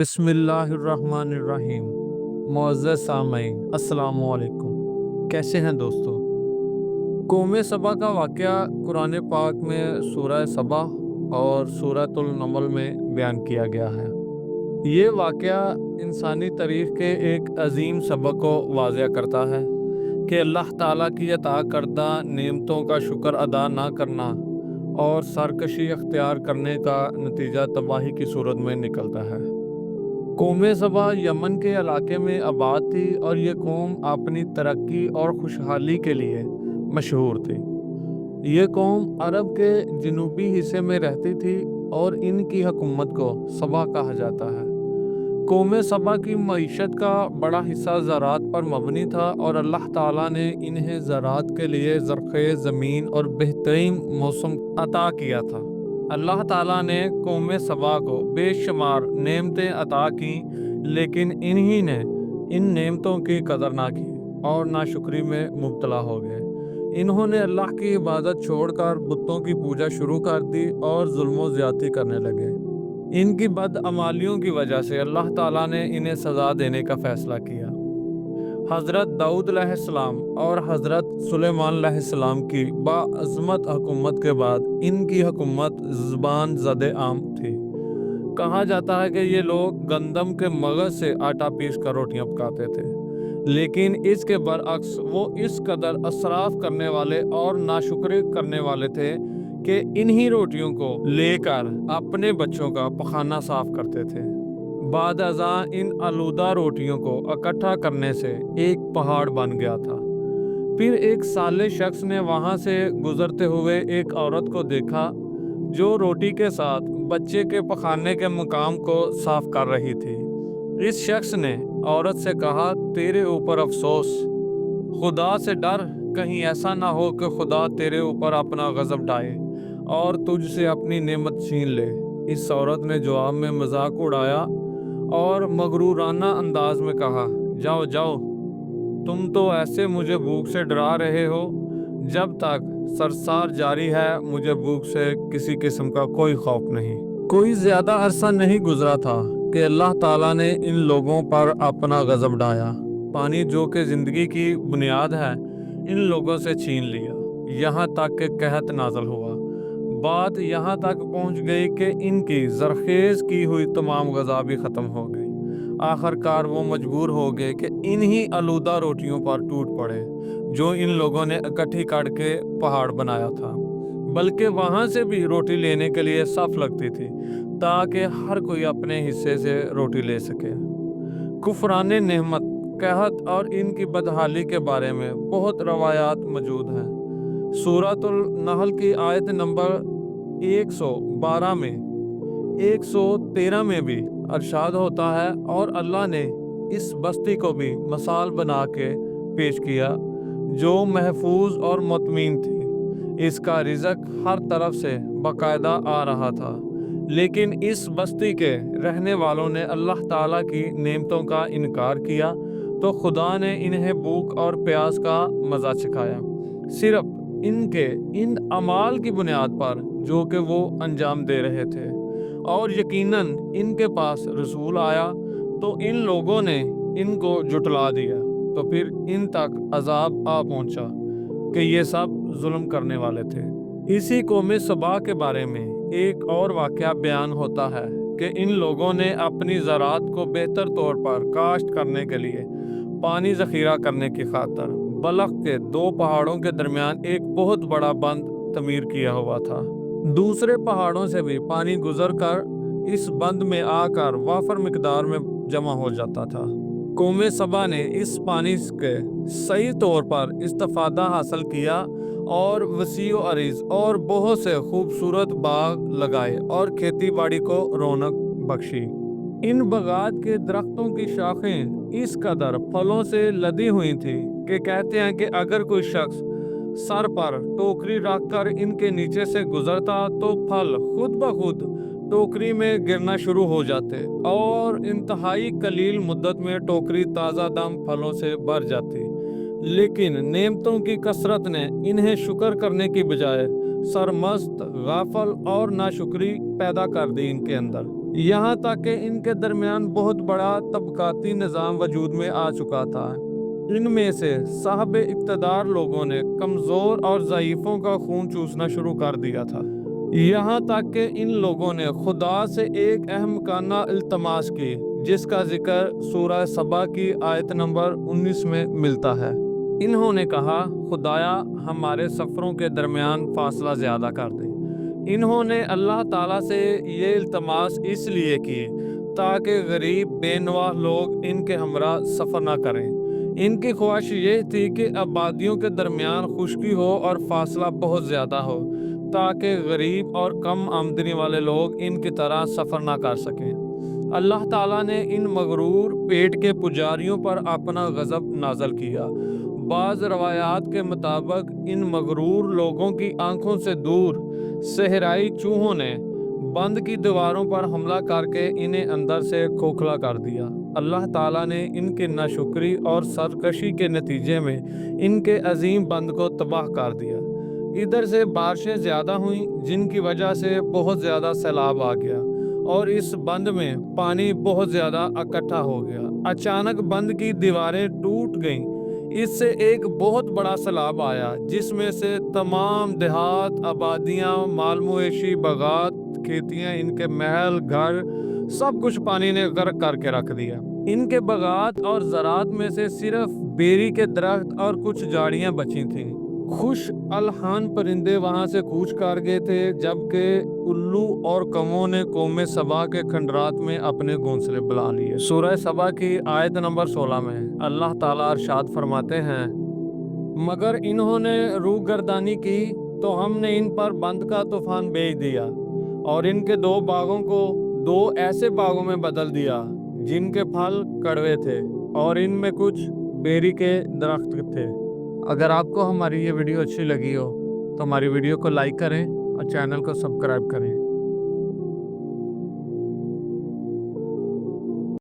बिस्मिल्लाहिर्रहमानिर्रहीम। मुअज़्ज़ज़ सामईन, अस्सलामु अलैकुम। कैसे हैं दोस्तों? कौम सबा का वाक़या कुरान पाक में सूरह सबा और सूरतुल नमल में बयान किया गया है। ये वाक़या इंसानी तारीख़ के एक अजीम सबक को वाज़ह करता है कि अल्लाह ताला की अता करदा नेमतों का शुक्र अदा ना करना और सरकशी अख्तियार करने का नतीजा तबाही की सूरत में निकलता है। कौम सबा यमन के इलाके में आबाद थी और ये कौम अपनी तरक्की और खुशहाली के लिए मशहूर थी। ये कौम अरब के जनूबी हिस्से में रहती थी और इनकी हुकूमत को सबा कहा जाता है। कौम सबा की मईशत का बड़ा हिस्सा ज़राअत पर मबनी था और अल्लाह ताला ने इन्हें ज़राअत के लिए ज़रख़ेज़ ज़मीन और बेहतरीन मौसम अता किया था। अल्लाह ताला ने कौम सबा को बेशुमार नेमतें अता की, लेकिन इन्हीं ने इन नेमतों की कदर ना की और नाशुक्री में मुब्तला हो गए। इन्होंने अल्लाह की इबादत छोड़कर बुतों की पूजा शुरू कर दी और जुल्म व ज़्यादती करने लगे। इनकी बदअमालियों की वजह से अल्लाह ताला ने इन्हें सज़ा देने का फ़ैसला किया। हज़रत दाऊद अलैहिस्सलाम और हज़रत सुलेमान अलैहिस्सलाम की बाअज़मत हुकूमत के बाद इनकी हुकूमत ज़ुबान ज़द आम थी। कहा जाता है कि ये लोग गंदम के मगज़ से आटा पीस कर रोटियां पकाते थे, लेकिन इसके बरअक्स वो इस कदर असराफ करने वाले और नाशुक्री करने वाले थे कि इन्हीं रोटियों को लेकर अपने बच्चों का पखाना साफ करते थे। बाद अज़ा इन आलूदा रोटियों को इकट्ठा करने से एक पहाड़ बन गया था। फिर एक साले शख्स ने वहां से गुजरते हुए एक औरत को देखा जो रोटी के साथ बच्चे के पखाने के मुकाम को साफ कर रही थी। इस शख्स ने औरत से कहा, तेरे ऊपर अफसोस, खुदा से डर, कहीं ऐसा ना हो कि खुदा तेरे ऊपर अपना गज़ब ढाए और तुझसे अपनी नेमत छीन ले। इस औरत ने जवाब में मजाक उड़ाया और मगरूराना अंदाज में कहा, जाओ जाओ, तुम तो ऐसे मुझे भूख से डरा रहे हो। जब तक सरसार जारी है मुझे भूख से किसी किस्म का कोई खौफ नहीं। कोई ज्यादा अरसा नहीं गुजरा था कि अल्लाह ताला ने इन लोगों पर अपना गजब ढाया। पानी जो कि जिंदगी की बुनियाद है इन लोगों से छीन लिया, यहाँ तक कि कहत नाजल हुआ। बात यहाँ तक पहुँच गई कि इनकी जरखेज की हुई तमाम गज़ा भी ख़त्म हो गई। आखिरकार वो मजबूर हो गए कि इन्हीं आलूदा रोटियों पर टूट पड़े जो इन लोगों ने इकट्ठी करके पहाड़ बनाया था। बल्कि वहाँ से भी रोटी लेने के लिए सफ लगती थी ताकि हर कोई अपने हिस्से से रोटी ले सके। कुफरान नेमत, कहत और इनकी बदहाली के बारे में बहुत रवायात मौजूद हैं। सूरतुल नहल की आयत नंबर 112 में 113 में भी अरशाद होता है, और अल्लाह ने इस बस्ती को भी मिसाल बना के पेश किया जो महफूज और मुतमीन थी। इसका रिज़्क हर तरफ से बाकायदा आ रहा था, लेकिन इस बस्ती के रहने वालों ने अल्लाह ताला की नेमतों का इनकार किया तो खुदा ने इन्हें भूख और प्यास का मज़ा चखाया, सिर्फ इनके इन अमाल की बुनियाद पर जो कि वो अंजाम दे रहे थे। और यकीनन इनके पास रसूल आया तो इन लोगों ने इनको जुटला दिया, तो फिर इन तक अजाब आ पहुंचा कि ये सब जुल्म करने वाले थे। इसी कौम सबा के बारे में एक और वाक़या बयान होता है कि इन लोगों ने अपनी ज़राअत को बेहतर तौर पर काश्त करने के लिए पानी ज़ख़ीरा करने की खातर बलख के दो पहाड़ों के दरमियान एक बहुत बड़ा बंद तमीर किया हुआ था। दूसरे पहाड़ों से भी पानी गुजर कर इस बंद में आकर वाफर मिकदार में जमा हो जाता था। कौम सबा ने इस पानी के सही तौर पर इस्तिफादा हासिल किया और वसी व अरीज और बहुत से खूबसूरत बाग लगाए और खेती बाड़ी को रौनक बख्शी। इन बगात के दरख्तों की शाखें इस कदर फलों से लदी हुई थी कि कहते हैं कि अगर कोई शख्स सर पर टोकरी रखकर इनके नीचे से गुजरता तो फल खुद ब खुद टोकरी में गिरना शुरू हो जाते और इंतहाई कलील मुद्दत में टोकरी ताज़ा दम फलों से भर जाती। लेकिन नेमतों की कसरत ने इन्हें शुक्र करने की बजाय सरमस्त, गाफल और नाशुक्री पैदा कर दी इनके अंदर। यहाँ तक कि इनके दरमियान बहुत बड़ा तबकाती निज़ाम वजूद में आ चुका था। इनमें से साहब इक़्तिदार लोगों ने कमज़ोर और ज़ईफ़ों का खून चूसना शुरू कर दिया था। यहाँ तक कि इन लोगों ने खुदा से एक अहमकाना इल्तमास की, जिसका जिक्र सूरह सबा की आयत नंबर 19 में मिलता है। इन्होंने कहा, खुदाया हमारे सफ़रों के दरमियान फ़ासला ज़्यादा कर दे। इन्होंने अल्लाह ताला से ये इल्तमास इसलिए की ताकि गरीब बेनवाह लोग इनके हमरा सफ़र ना करें। इनकी ख्वाहिश ये थी कि आबादियों के दरमियान खुश्की हो और फासला बहुत ज़्यादा हो, ताकि गरीब और कम आमदनी वाले लोग इनकी तरह सफ़र ना कर सकें। अल्लाह ताला ने इन मगरूर पेट के पुजारियों पर अपना गज़ब नाज़ल किया। बाज़ रवायात के मुताबिक इन मगरूर लोगों की आंखों से दूर सहराई चूहों ने बंद की दीवारों पर हमला करके इन्हें अंदर से खोखला कर दिया। अल्लाह ताला ने इनके नाशुक्री और सरकशी के नतीजे में इनके अजीम बंद को तबाह कर दिया। इधर से बारिशें ज़्यादा हुईं, जिनकी वजह से बहुत ज़्यादा सैलाब आ गया और इस बंद में पानी बहुत ज़्यादा इकट्ठा हो गया। अचानक बंद की दीवारें टूट गईं। इससे एक बहुत बड़ा सैलाब आया, जिसमें से तमाम देहात, आबादियाँ, माल-मवेशी, बागात, खेतियाँ, इनके महल, घर, सब कुछ पानी ने गर्क करके रख दिया। इनके बागात और ज़रात में से सिर्फ बेरी के दरख्त और कुछ झाड़ियाँ बची थीं। खुश अलहान परिंदे वहां से कूच कर गए थे, जबकि उल्लू और कौवों ने कौमे सबा के खंडरात में अपने घोंसले बना लिए। सूरह सबा की आयत नंबर 16 में अल्लाह ताला अरशाद फरमाते हैं, मगर इन्होंने रूगर्दानी की तो हमने इन पर बंद का तूफान भेज दिया और इनके दो बागों को दो ऐसे बागों में बदल दिया जिनके फल कड़वे थे और इनमें कुछ बेरी के दरख्त थे। अगर आपको हमारी ये वीडियो अच्छी लगी हो तो हमारी वीडियो को लाइक करें और चैनल को सब्सक्राइब करें।